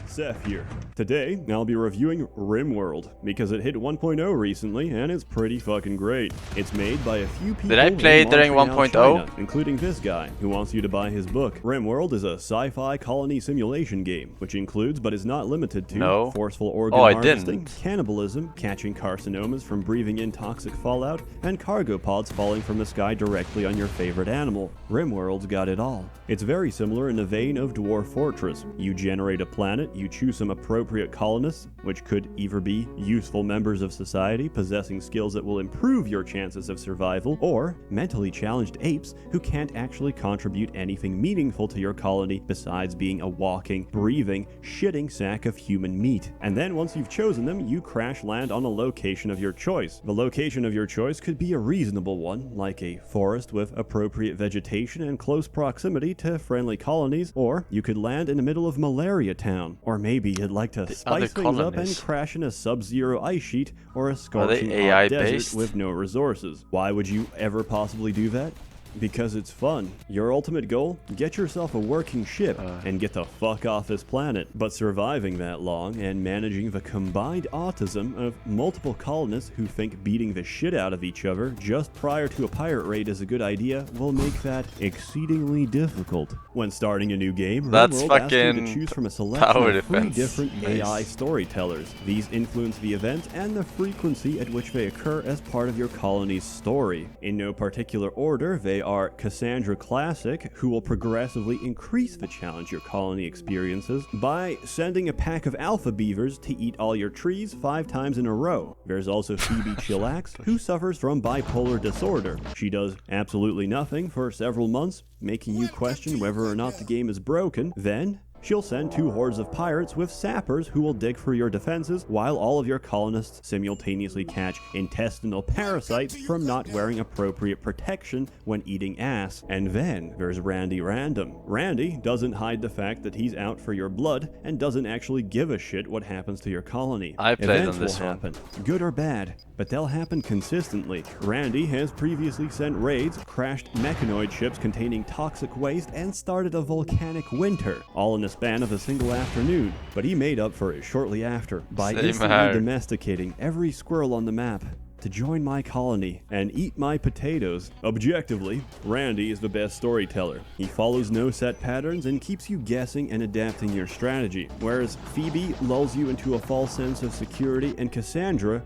Seth here. Today, I'll be reviewing Rimworld, because it hit 1.0 recently, and it's pretty fucking great. It's made by a few people Did I play in during Montreal, 1.0? China, including this guy, who wants you to buy his book. Rimworld is a sci-fi colony simulation game, which includes, but is not limited to, forceful organ harvesting, cannibalism, catching carcinomas from breathing in toxic fallout, and cargo pods falling from the sky directly on your favorite animal. Rimworld's got it all. It's very similar in the vein of Dwarf Fortress. You generate a planet, you choose some appropriate colonists, which could either be useful members of society possessing skills that will improve your chances of survival, or mentally challenged apes who can't actually contribute anything meaningful to your colony besides being a walking, breathing, shitting sack of human meat. And then once you've chosen them, you crash land on a location of your choice. The location of your choice could be a reasonable one, like a forest with appropriate vegetation and close proximity to friendly colonies, or you could land in the middle of Malaria Town, or maybe you'd like to spice things up and crash in a sub-zero ice sheet or a scorching hot desert with no resources. Why would you ever possibly do that? Because it's fun. Your ultimate goal? Get yourself a working ship and get the fuck off this planet. But surviving that long and managing the combined autism of multiple colonists who think beating the shit out of each other just prior to a pirate raid is a good idea will make that exceedingly difficult. When starting a new game, Rimworld asks you to choose from a selection of 3 different AI storytellers. These influence the event and the frequency at which they occur as part of your colony's story. In no particular order, they are Cassandra Classic, who will progressively increase the challenge your colony experiences by sending a pack of alpha beavers to eat all your trees 5 times in a row. There's also Phoebe Chillax, who suffers from bipolar disorder. She does absolutely nothing for several months, making you question whether or not the game is broken. Then she'll send 2 hordes of pirates with sappers who will dig for your defenses while all of your colonists simultaneously catch intestinal parasites from not wearing appropriate protection when eating ass. And then there's Randy Random. Randy doesn't hide the fact that he's out for your blood and doesn't actually give a shit what happens to your colony. I played Events on this will happen, good or bad, but they'll happen consistently. Randy has previously sent raids, crashed mechanoid ships containing toxic waste, and started a volcanic winter, all in the span of a single afternoon. But he made up for it shortly after by instantly domesticating every squirrel on the map to join my colony and eat my potatoes. Objectively, Randy is the best storyteller. He follows no set patterns and keeps you guessing and adapting your strategy, whereas Phoebe lulls you into a false sense of security, and Cassandra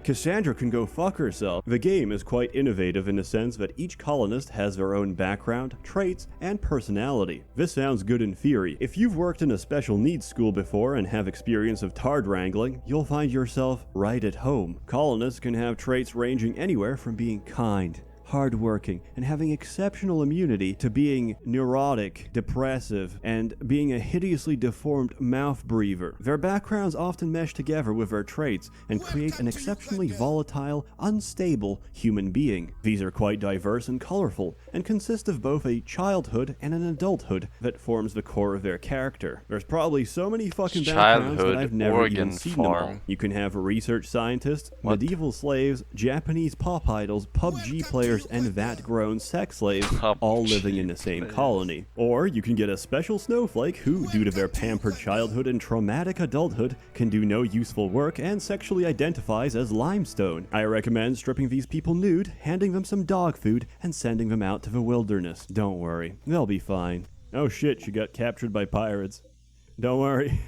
can go fuck herself. The game is quite innovative in the sense that each colonist has their own background, traits, and personality. This sounds good in theory. If you've worked in a special needs school before and have experience of tard wrangling, you'll find yourself right at home. Colonists can have traits ranging anywhere from being kind, hardworking, and having exceptional immunity to being neurotic, depressive, and being a hideously deformed mouth breather. Their backgrounds often mesh together with their traits and create an exceptionally volatile, unstable human being. These are quite diverse and colorful, and consist of both a childhood and an adulthood that forms the core of their character. There's probably so many fucking backgrounds that I've never even seen them all. You can have research scientists, medieval slaves, Japanese pop idols, PUBG players, and vat-grown sex slaves all living in the same colony. Or you can get a special snowflake who, due to their pampered childhood and traumatic adulthood, can do no useful work and sexually identifies as limestone. I recommend stripping these people nude, handing them some dog food, and sending them out to the wilderness. Don't worry, they'll be fine. Oh shit, she got captured by pirates. Don't worry.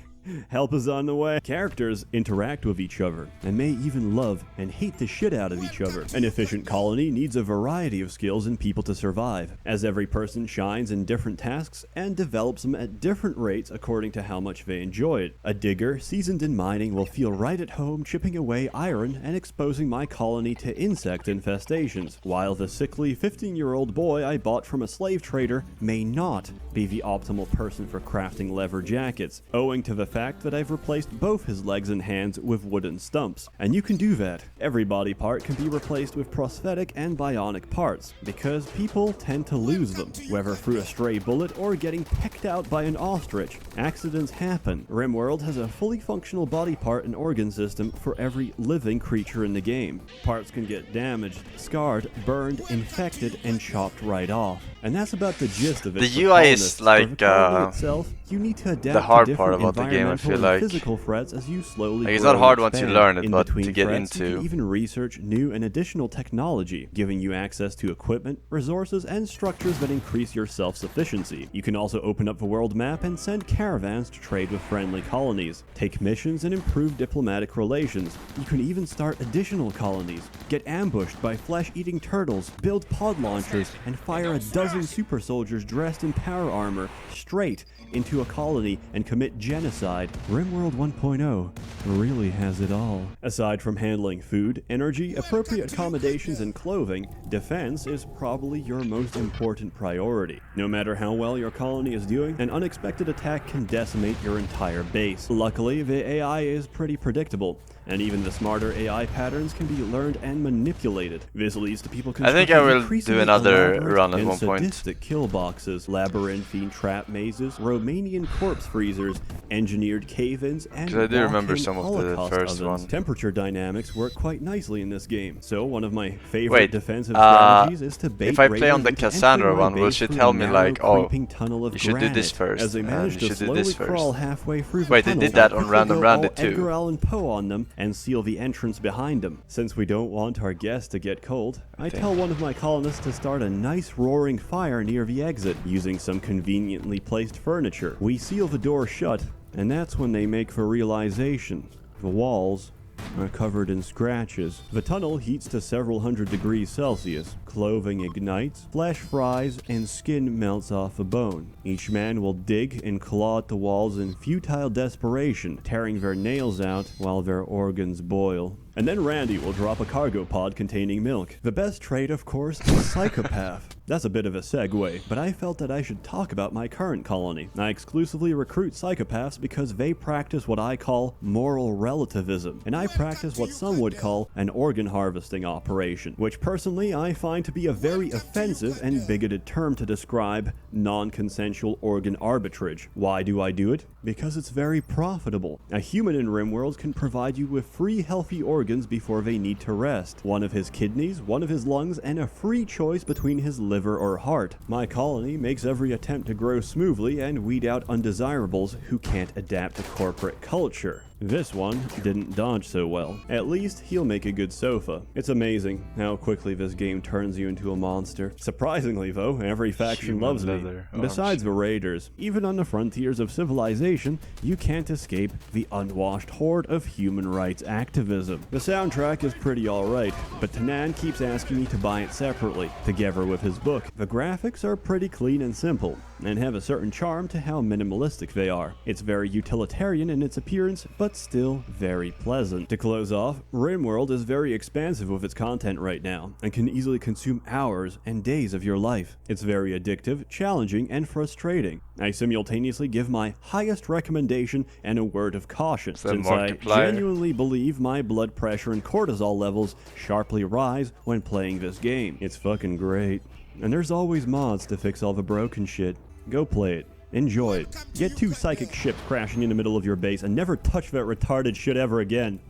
Help is on the way. Characters interact with each other and may even love and hate the shit out of each other. An efficient colony needs a variety of skills and people to survive, as every person shines in different tasks and develops them at different rates according to how much they enjoy it. A digger seasoned in mining will feel right at home chipping away iron and exposing my colony to insect infestations, while the sickly 15-year-old boy I bought from a slave trader may not be the optimal person for crafting leather jackets, owing to the fact that I've replaced both his legs and hands with wooden stumps. And you can do that. Every body part can be replaced with prosthetic and bionic parts, because people tend to lose them, whether through a stray bullet or getting pecked out by an ostrich. Accidents happen. Rimworld has a fully functional body part and organ system for every living creature in the game. Parts can get damaged, scarred, burned, infected, and chopped right off. And that's about the gist of it. The UI is like itself, you need to adapt the hard to part different about the game game, I feel like. physical threats as you slowly Like, it's grow not hard and once you expand. learn it, In but between to get threats, you into... can even research new and additional technology, giving you access to equipment, resources, and structures that increase your self-sufficiency. You can also open up the world map and send caravans to trade with friendly colonies, take missions, and improve diplomatic relations. You can even start additional colonies, get ambushed by flesh-eating turtles, build pod launchers, and fire a dozen super soldiers dressed in power armor straight into a colony and commit genocide. Rimworld 1.0 really has it all. Aside from handling food, energy, appropriate accommodations, and clothing, defense is probably your most important priority. No matter how well your colony is doing, an unexpected attack can decimate your entire base. Luckily, the AI is pretty predictable, and even the smarter AI patterns can be learned and manipulated. This leads to people I think I will do increasingly another elaborate run at and one point. sadistic kill boxes, labyrinthine trap mazes, Romanian corpse freezers, engineered cave-ins, and 'Cause I do remember walk-in some of the Holocaust first ovens. one. Temperature dynamics work quite nicely in this game, so one of my favorite Wait, defensive strategies is to bait if I play on raiders the into Cassandra entering my one, will base she through tell a me narrow, like, oh, creeping tunnel of you should do this granite, first, as they and manage you to should do slowly this first? crawl halfway through the Wait, they tunnel, did that and on quickly Random go Rounded all too. Edgar Allan Poe on them and seal the entrance behind them. Since we don't want our guests to get cold, I tell one of my colonists to start a nice roaring fire near the exit using some conveniently placed furniture. We seal the door shut, and that's when they make the realization the walls are covered in scratches. The tunnel heats to several hundred degrees Celsius. Clothing ignites, flesh fries, and skin melts off a bone. Each man will dig and claw at the walls in futile desperation, tearing their nails out while their organs boil. And then Randy will drop a cargo pod containing milk. The best trait, of course, is psychopath. That's a bit of a segue, but I felt that I should talk about my current colony. I exclusively recruit psychopaths because they practice what I call moral relativism, and I practice what some would call an organ harvesting operation, which personally I find to be a very offensive and bigoted term to describe non-consensual organ arbitrage. Why do I do it? Because it's very profitable. A human in Rimworld can provide you with free healthy organs before they need to rest. One of his kidneys, one of his lungs, and a free choice between his liver or heart. My colony makes every attempt to grow smoothly and weed out undesirables who can't adapt to corporate culture. This one didn't dodge so well. At least he'll make a good sofa. It's amazing how quickly this game turns you into a monster. Surprisingly though, every faction loves me. Besides the raiders, even on the frontiers of civilization, you can't escape the unwashed horde of human rights activism. The soundtrack is pretty alright, but Tanan keeps asking me to buy it separately, together with his book. The graphics are pretty clean and simple, and have a certain charm to how minimalistic they are. It's very utilitarian in its appearance, but still very pleasant. To close off, Rimworld is very expansive with its content right now, and can easily consume hours and days of your life. It's very addictive, challenging, and frustrating. I simultaneously give my highest recommendation and a word of caution, since I genuinely believe my blood pressure and cortisol levels sharply rise when playing this game. It's fucking great. And there's always mods to fix all the broken shit. Go play it. Enjoy it. Get 2 psychic ships crashing in the middle of your base and never touch that retarded shit ever again.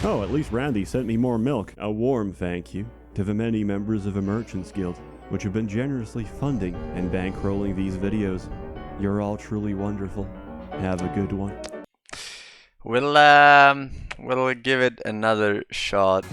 Oh, at least Randy sent me more milk. A warm thank you to the many members of the Merchants Guild, which have been generously funding and bankrolling these videos. You're all truly wonderful. Have a good one. We'll give it another shot.